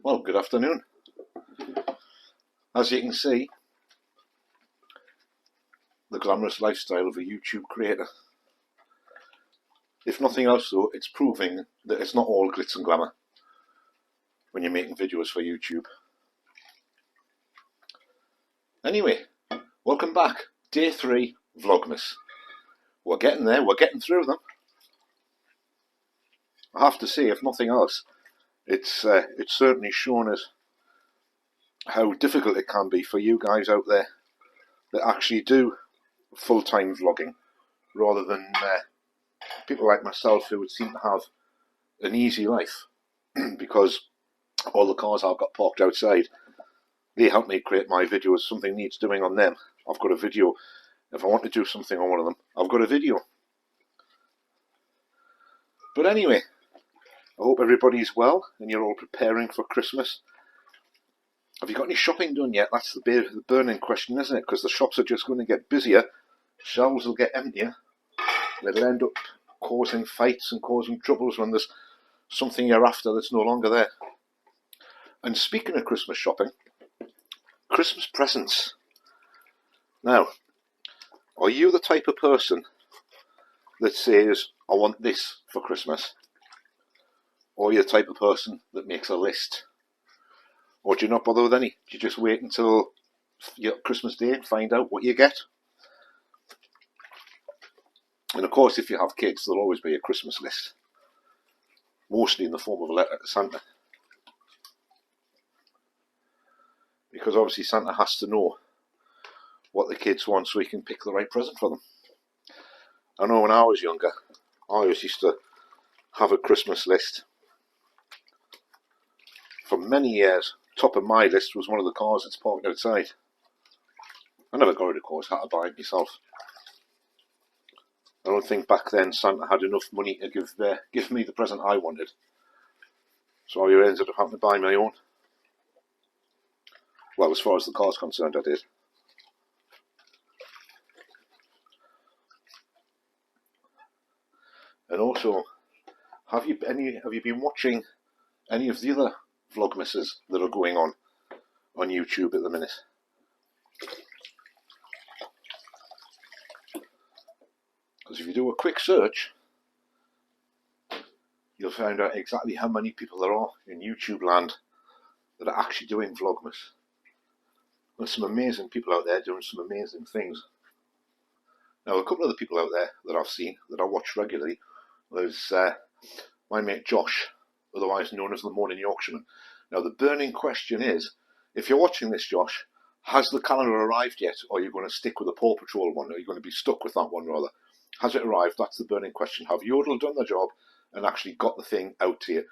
Well, good afternoon. As you can see, the glamorous lifestyle of a YouTube creator. If nothing else though, it's proving that it's not all glitz and glamour when you're making videos for YouTube. Anyway, welcome back. Day 3 Vlogmas. We're getting there, we're getting through them. I have to say, if nothing else, it's certainly shown us how difficult it can be for you guys out there that actually do full-time vlogging rather than people like myself who would seem to have an easy life because all the cars I've got parked outside, they help me create my videos. Something needs doing on them, I've got a video. If I want to do something on one of them, I've got a video. But anyway, I hope everybody's well and you're all preparing for Christmas. Have you got any shopping done yet? That's the burning question, isn't it? Because the shops are just going to get busier, shelves will get emptier, it'll end up causing fights and causing troubles when there's something you're after that's no longer there. And speaking of Christmas shopping, Christmas presents. Now, are you the type of person that says, I want this for Christmas? Or are you the type of person that makes a list? Or do you not bother with any? Do you just wait until your Christmas Day and find out what you get? And of course, if you have kids, there'll always be a Christmas list. Mostly in the form of a letter to Santa. Because obviously Santa has to know what the kids want so he can pick the right present for them. I know when I was younger, I always used to have a Christmas list. For many years, top of my list was one of the cars that's parked outside. I never got it, of course, had to buy it myself. I don't think back then Santa had enough money to give me the present I wanted. So I ended up having to buy my own. Well, as far as the car's concerned, I did. And also, have you been watching any of the other Vlogmases that are going on YouTube at the minute? Because if you do a quick search, you'll find out exactly how many people there are in YouTube land that are actually doing Vlogmas. There's some amazing people out there doing some amazing things. Now, a couple of the people out there that I've seen, that I watch regularly, there's my mate Josh, otherwise known as the Morning Yorkshireman. Now, the burning question is, if you're watching this, Josh, has the calendar arrived yet, or are you going to stick with the Paw Patrol one, or are you going to be stuck with that one, rather? Has it arrived? That's the burning question. Have Yodel done the job and actually got the thing out to you?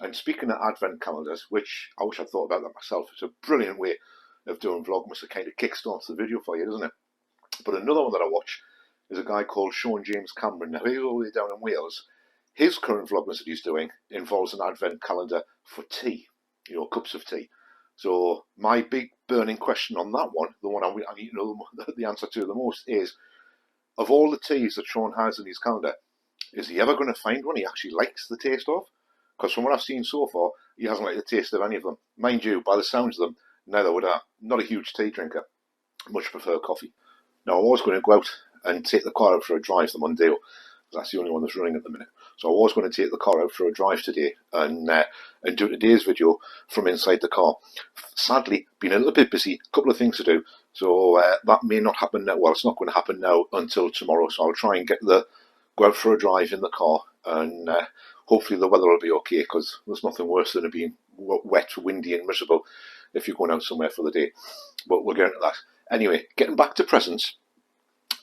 And speaking of advent calendars, which I wish I'd thought about that myself, it's a brilliant way of doing Vlogmas. It kind of kickstarts the video for you, doesn't it? But another one that I watch is a guy called Sean James Cameron. Now, he's all the way down in Wales. His current Vlogmas that he's doing involves an advent calendar for tea, cups of tea. So my big burning question on that one, the one I need to know the answer to the most, is, of all the teas that Sean has in his calendar, is he ever going to find one he actually likes the taste of? Because from what I've seen so far, he hasn't liked the taste of any of them. Mind you, by the sounds of them, neither would I. Not a huge tea drinker. Much prefer coffee. Now, I was going to go out and take the car out for a drive the Mondeo. That's the only one that's running at the minute. So I was going to take the car out for a drive today and do today's video from inside the car. Sadly, been a little bit busy, a couple of things to do. So that may not happen now. Well, it's not going to happen now until tomorrow. So I'll try and go out for a drive in the car, and hopefully the weather will be okay, because there's nothing worse than it being wet, windy and miserable if you're going out somewhere for the day. But we'll get into that. Anyway, getting back to presents.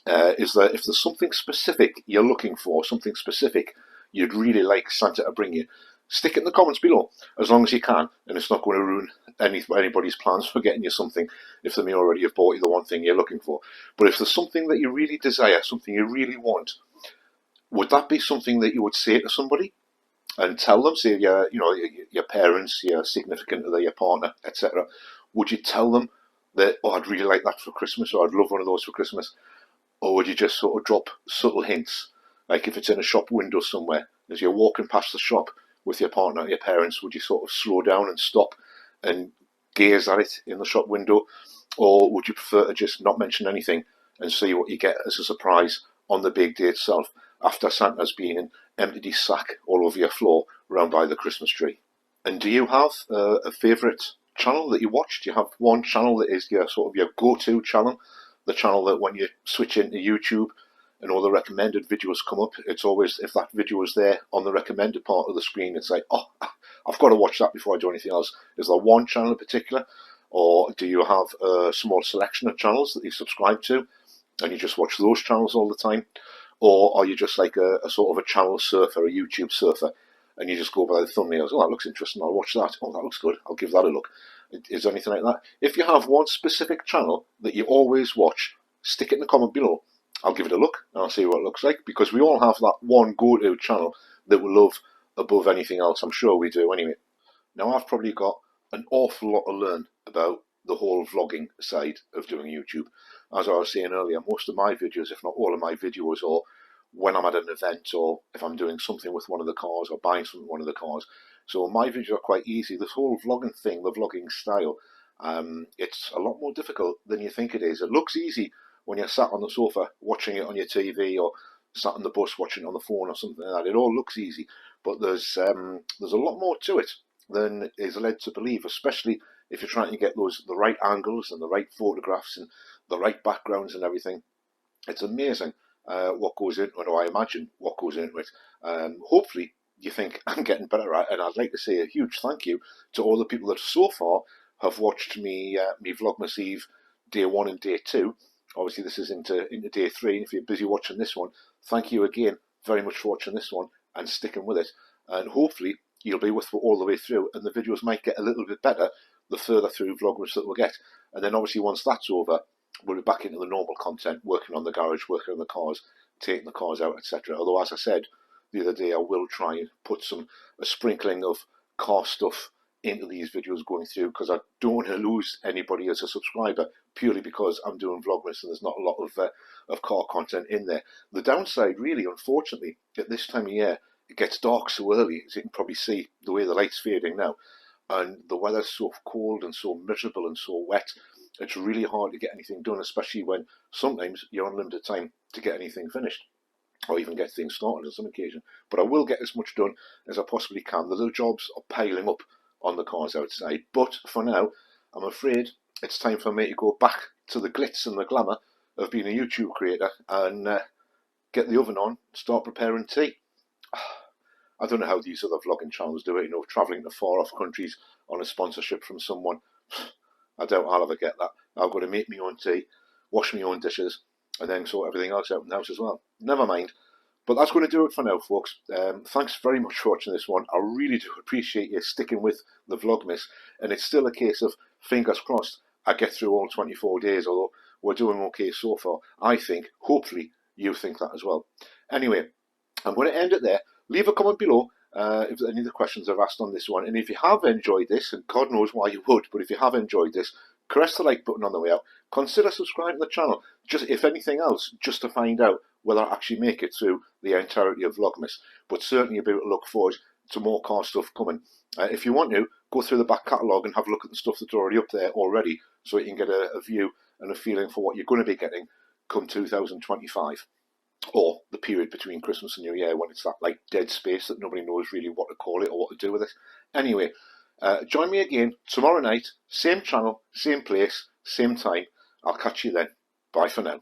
Is that if there's something specific you're looking for, something specific you'd really like Santa to bring you, stick it in the comments below, as long as you can, and it's not going to ruin anybody's plans for getting you something if they may already have bought you the one thing you're looking for. But if there's something that you really desire, something you really want, would that be something that you would say to somebody and tell them, say your parents, your significant other, your partner, etc.? Would you tell them that, oh, I'd really like that for Christmas, or I'd love one of those for Christmas? Or would you just sort of drop subtle hints, like if it's in a shop window somewhere, as you're walking past the shop with your partner, your parents, would you sort of slow down and stop and gaze at it in the shop window, or would you prefer to just not mention anything and see what you get as a surprise on the big day itself, after Santa's been and emptied his sack all over your floor round by the Christmas tree? And do you have a favourite channel that you watch? Do you have one channel that is your sort of your go-to channel? The channel that when you switch into YouTube and all the recommended videos come up, it's always, if that video is there on the recommended part of the screen, it's like, oh, I've got to watch that before I do anything else. Is there one channel in particular? Or do you have a small selection of channels that you subscribe to and you just watch those channels all the time? Or are you just like a sort of a channel surfer, a YouTube surfer, and you just go by the thumbnails? Oh, that looks interesting, I'll watch that. Oh, that looks good, I'll give that a look. Is there anything like that? If you have one specific channel that you always watch, stick it in the comment below. I'll give it a look and I'll see what it looks like, because we all have that one go-to channel that we love above anything else. I'm sure we do anyway. Now, I've probably got an awful lot to learn about the whole vlogging side of doing YouTube. As I was saying earlier, most of my videos, if not all of my videos, are when I'm at an event, or if I'm doing something with one of the cars, or buying something with one of the cars. So my videos are quite easy. This whole vlogging thing, the vlogging style, it's a lot more difficult than you think it is. It looks easy when you're sat on the sofa watching it on your TV, or sat on the bus watching it on the phone or something like that. It all looks easy, but there's a lot more to it than is led to believe, especially if you're trying to get the right angles and the right photographs and the right backgrounds and everything. It's amazing what goes into it, or I imagine what goes into it. Hopefully you think I'm getting better at it, and I'd like to say a huge thank you to all the people that so far have watched me Vlogmas Eve day 1 and day 2. Obviously this is into day 3, and if you're busy watching this one, thank you again very much for watching this one and sticking with it, and hopefully you'll be with it all the way through, and the videos might get a little bit better the further through Vlogmas that we'll get. And then obviously once that's over, we'll be back into the normal content, working on the garage, working on the cars, taking the cars out, etc. Although, as I said the other day, I will try and put a sprinkling of car stuff into these videos going through, because I don't want to lose anybody as a subscriber purely because I'm doing Vlogmas and there's not a lot of car content in there. The downside, really, unfortunately, at this time of year, it gets dark so early, as you can probably see the way the light's fading now, and the weather's so cold and so miserable and so wet. It's really hard to get anything done, especially when sometimes you're on limited time to get anything finished, or even get things started on some occasion. But I will get as much done as I possibly can. The little jobs are piling up on the cars outside. But for now, I'm afraid it's time for me to go back to the glitz and the glamour of being a YouTube creator and get the oven on, start preparing tea. I don't know how these other vlogging channels do it, travelling to far off countries on a sponsorship from someone. I doubt I'll ever get that. I've got to make my own tea, wash my own dishes, and then sort everything else out in the house as well. Never mind. But that's going to do it for now, folks. Thanks very much for watching this one. I really do appreciate you sticking with the Vlogmas. And it's still a case of, fingers crossed, I get through all 24 days, although we're doing okay so far. I think, hopefully, you think that as well. Anyway, I'm going to end it there. Leave a comment below if any of the questions I've asked on this one. And if you have enjoyed this, and God knows why you would, but if you have enjoyed this, press the like button on the way out. Consider subscribing to the channel, just if anything else, just to find out whether I actually make it through the entirety of Vlogmas. But certainly you'll be able to look forward to more car stuff coming. If you want to, go through the back catalogue and have a look at the stuff that's already up there already, so you can get a view and a feeling for what you're going to be getting come 2025. Or the period between Christmas and New Year, when it's that like dead space that nobody knows really what to call it or what to do with it. Anyway, join me again tomorrow night, same channel, same place, same time. I'll catch you then. Bye for now.